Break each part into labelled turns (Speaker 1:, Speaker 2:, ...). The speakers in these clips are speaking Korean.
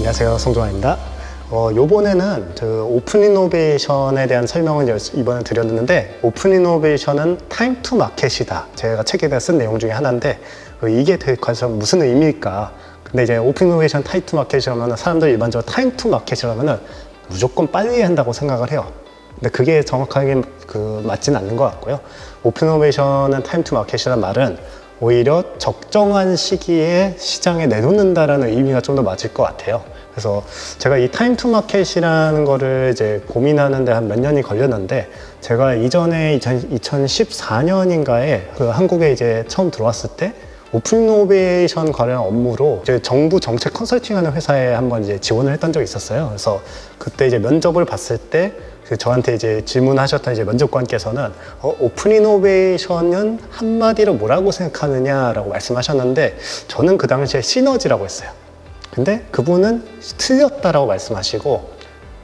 Speaker 1: 안녕하세요, 송종환입니다. 요번에는 오픈 이노베이션에 대한 설명을 이번에 드렸는데, 오픈 이노베이션은 타임 투 마켓이다. 제가 책에다 쓴 내용 중에 하나인데, 이게 과연 무슨 의미일까? 근데 이제 오픈 이노베이션 타임 투 마켓이라면 사람들이 일반적으로 타임 투 마켓이라면 무조건 빨리 한다고 생각을 해요. 근데 그게 정확하게 맞지는 않는 것 같고요. 오픈 이노베이션은 타임 투 마켓이라는 말은 오히려 적정한 시기에 시장에 내놓는다라는 의미가 좀 더 맞을 것 같아요. 그래서 제가 이 타임 투 마켓이라는 거를 이제 고민하는데 한 몇 년이 걸렸는데, 제가 이전에 2014년인가에 한국에 이제 처음 들어왔을 때 오픈 이노베이션 관련 업무로 이제 정부 정책 컨설팅하는 회사에 한번 이제 지원을 했던 적이 있었어요. 그래서 그때 이제 면접을 봤을 때 저한테 이제 질문하셨던 이제 면접관께서는 오픈 이노베이션은 한마디로 뭐라고 생각하느냐라고 말씀하셨는데, 저는 그 당시에 시너지라고 했어요. 근데 그분은 틀렸다라고 말씀하시고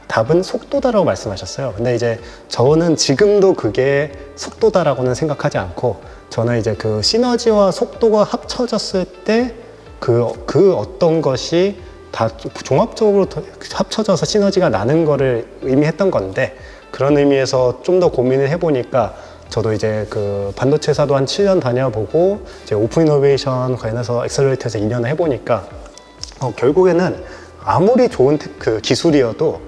Speaker 1: 답은 속도다라고 말씀하셨어요. 근데 이제 저는 지금도 그게 속도다라고는 생각하지 않고, 저는 이제 그 시너지와 속도가 합쳐졌을 때 그 어떤 것이 다 종합적으로 합쳐져서 시너지가 나는 거를 의미했던 건데, 그런 의미에서 좀 더 고민을 해보니까 저도 이제 그 반도체 회사도 한 7년 다녀보고 이제 오픈 이노베이션 관련해서 엑셀러레이터에서 2년을 해보니까 결국에는 아무리 좋은 기술이어도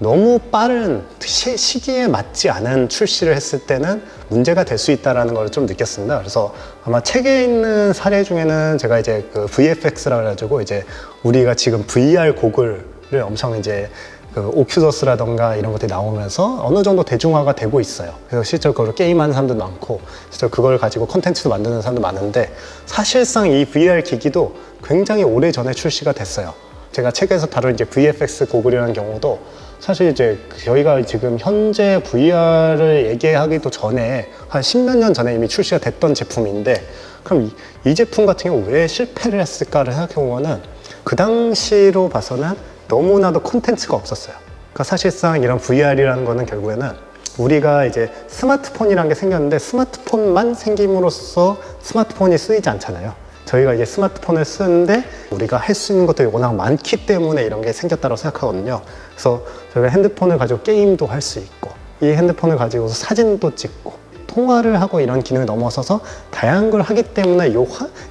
Speaker 1: 너무 빠른 시기에 맞지 않은 출시를 했을 때는 문제가 될 수 있다는 걸 좀 느꼈습니다. 그래서 아마 책에 있는 사례 중에는 제가 이제 그 VFX라 그래가지고 이제 우리가 지금 VR 고글을 엄청 이제 오큘러스라던가 이런 것들이 나오면서 어느 정도 대중화가 되고 있어요. 그래서 실제로 그걸 게임하는 사람도 많고, 실제로 그걸 가지고 콘텐츠도 만드는 사람도 많은데, 사실상 이 VR 기기도 굉장히 오래 전에 출시가 됐어요. 제가 책에서 다룬 이제 VFX 고글이라는 경우도 사실 이제 저희가 지금 현재 VR을 얘기하기도 전에 한 10몇 년 전에 이미 출시가 됐던 제품인데, 그럼 이 제품 같은 경우 왜 실패를 했을까를 생각해 보면은 그 당시로 봐서는 너무나도 콘텐츠가 없었어요. 그러니까 사실상 이런 VR이라는 거는 결국에는 우리가 이제 스마트폰이라는 게 생겼는데, 스마트폰만 생김으로써 스마트폰이 쓰이지 않잖아요. 저희가 이제 스마트폰을 쓰는데 우리가 할 수 있는 것들이 워낙 많기 때문에 이런 게 생겼다고 생각하거든요. 그래서 저희가 핸드폰을 가지고 게임도 할 수 있고, 이 핸드폰을 가지고서 사진도 찍고 통화를 하고 이런 기능을 넘어서서 다양한 걸 하기 때문에 이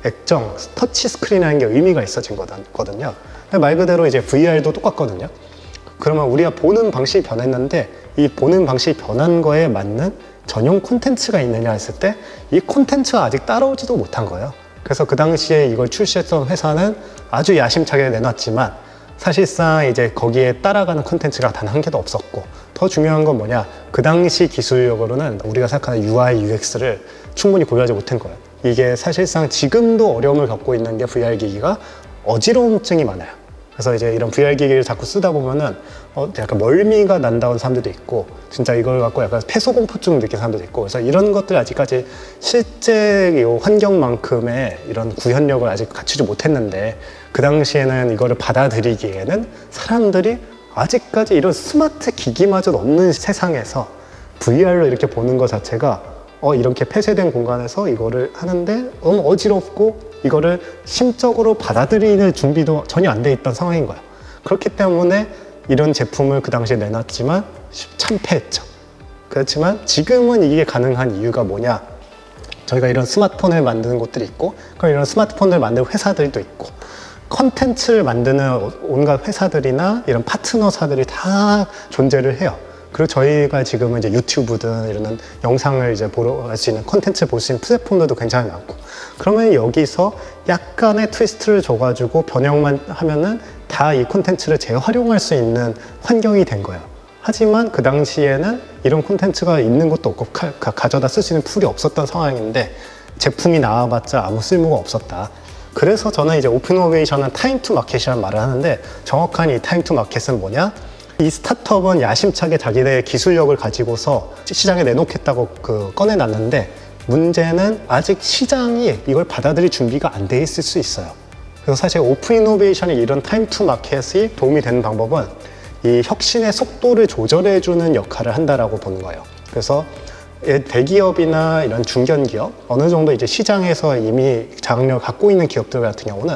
Speaker 1: 액정, 터치 스크린이라는 게 의미가 있어진 거거든요. 말 그대로 이제 VR도 똑같거든요. 그러면 우리가 보는 방식이 변했는데, 이 보는 방식이 변한 거에 맞는 전용 콘텐츠가 있느냐 했을 때 이 콘텐츠가 아직 따라오지도 못한 거예요. 그래서 그 당시에 이걸 출시했던 회사는 아주 야심차게 내놨지만, 사실상 이제 거기에 따라가는 콘텐츠가 단 한 개도 없었고, 더 중요한 건 뭐냐, 그 당시 기술력으로는 우리가 생각하는 UI, UX를 충분히 구현하지 못한 거예요. 이게 사실상 지금도 어려움을 겪고 있는 게 VR 기기가 어지러움증이 많아요. 그래서 이제 이런 VR 기기를 자꾸 쓰다 보면은 약간 멀미가 난다는 사람들도 있고, 진짜 이걸 갖고 약간 폐소공포증 느끼는 사람들도 있고, 그래서 이런 것들 아직까지 실제 환경만큼의 이런 구현력을 아직 갖추지 못했는데, 그 당시에는 이거를 받아들이기에는 사람들이 아직까지 이런 스마트 기기마저 없는 세상에서 VR로 이렇게 보는 것 자체가 이렇게 폐쇄된 공간에서 이거를 하는데 너무 어지럽고, 이거를 심적으로 받아들이는 준비도 전혀 안 돼 있던 상황인 거예요. 그렇기 때문에 이런 제품을 그 당시에 내놨지만 참패했죠. 그렇지만 지금은 이게 가능한 이유가 뭐냐, 저희가 이런 스마트폰을 만드는 곳들이 있고, 그럼 이런 스마트폰을 만드는 회사들도 있고, 컨텐츠를 만드는 온갖 회사들이나 이런 파트너사들이 다 존재를 해요. 그리고 저희가 지금은 이제 유튜브든 이런 영상을 이제 보러 할 수 있는, 콘텐츠 볼 수 있는 플랫폼들도 굉장히 많고, 그러면 여기서 약간의 트위스트를 줘가지고 변형만 하면은 다 이 콘텐츠를 재활용할 수 있는 환경이 된 거예요. 하지만 그 당시에는 이런 콘텐츠가 있는 것도 없고 가져다 쓸 수 있는 풀이 없었던 상황인데, 제품이 나와봤자 아무 쓸모가 없었다. 그래서 저는 이제 오픈 이노베이션은 타임 투 마켓이라는 말을 하는데, 정확한 이 타임 투 마켓은 뭐냐, 이 스타트업은 야심차게 자기들의 기술력을 가지고서 시장에 내놓겠다고 꺼내놨는데, 문제는 아직 시장이 이걸 받아들일 준비가 안 돼 있을 수 있어요. 그래서 사실 오픈 이노베이션이 이런 타임 투 마켓이 도움이 되는 방법은 이 혁신의 속도를 조절해주는 역할을 한다라고 보는 거예요. 그래서 대기업이나 이런 중견기업, 어느 정도 이제 시장에서 이미 자각력을 갖고 있는 기업들 같은 경우는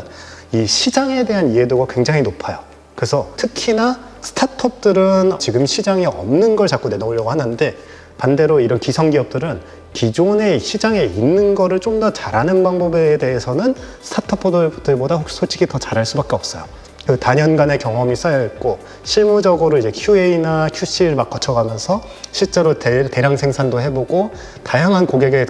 Speaker 1: 이 시장에 대한 이해도가 굉장히 높아요. 그래서 특히나 스타트업들은 지금 시장에 없는 걸 자꾸 내놓으려고 하는데, 반대로 이런 기성기업들은 기존의 시장에 있는 거를 좀 더 잘하는 방법에 대해서는 스타트업들보다 솔직히 더 잘할 수밖에 없어요. 그 다년간의 경험이 쌓여있고, 실무적으로 이제 QA나 QC를 막 거쳐가면서 실제로 대량 생산도 해보고, 다양한 고객의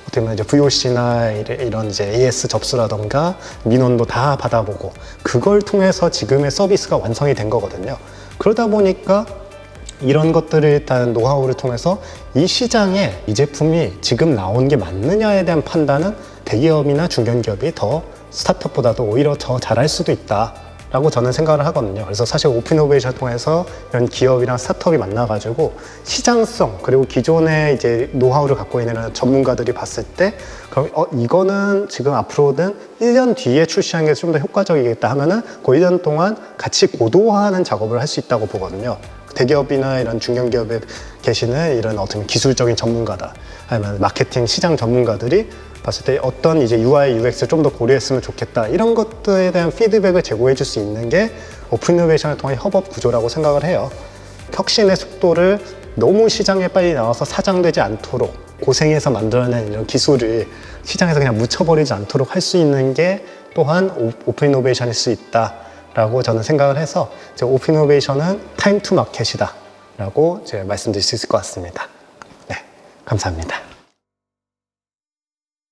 Speaker 1: 어떻게 보면 이제 VOC나 이런 이제 AS 접수라던가 민원도 다 받아보고, 그걸 통해서 지금의 서비스가 완성이 된 거거든요. 그러다 보니까 이런 것들을 일단 노하우를 통해서 이 시장에 이 제품이 지금 나온 게 맞느냐에 대한 판단은 대기업이나 중견기업이 더 스타트업보다도 오히려 더 잘할 수도 있다 라고 저는 생각을 하거든요. 그래서 사실 오픈이노베이션을 통해서 이런 기업이랑 스타트업이 만나가지고 시장성, 그리고 기존의 이제 노하우를 갖고 있는 전문가들이 봤을 때, 그럼 이거는 지금 앞으로는 1년 뒤에 출시하는 게 좀 더 효과적이겠다 하면은 그 1년 동안 같이 고도화하는 작업을 할 수 있다고 보거든요. 대기업이나 이런 중견기업에 계시는 이런 어떤 기술적인 전문가다, 아니면 마케팅 시장 전문가들이 봤을 때 어떤 이제 UI, UX를 좀 더 고려했으면 좋겠다, 이런 것들에 대한 피드백을 제공해 줄 수 있는 게 오픈 이노베이션을 통한 협업 구조라고 생각을 해요. 혁신의 속도를 너무 시장에 빨리 나와서 사장되지 않도록 고생해서 만들어낸 이런 기술을 시장에서 그냥 묻혀버리지 않도록 할 수 있는 게 또한 오픈 이노베이션일 수 있다 라고 저는 생각을 해서, 오픈 이노베이션은 타임 투 마켓이다 라고 제가 말씀드릴 수 있을 것 같습니다. 네, 감사합니다.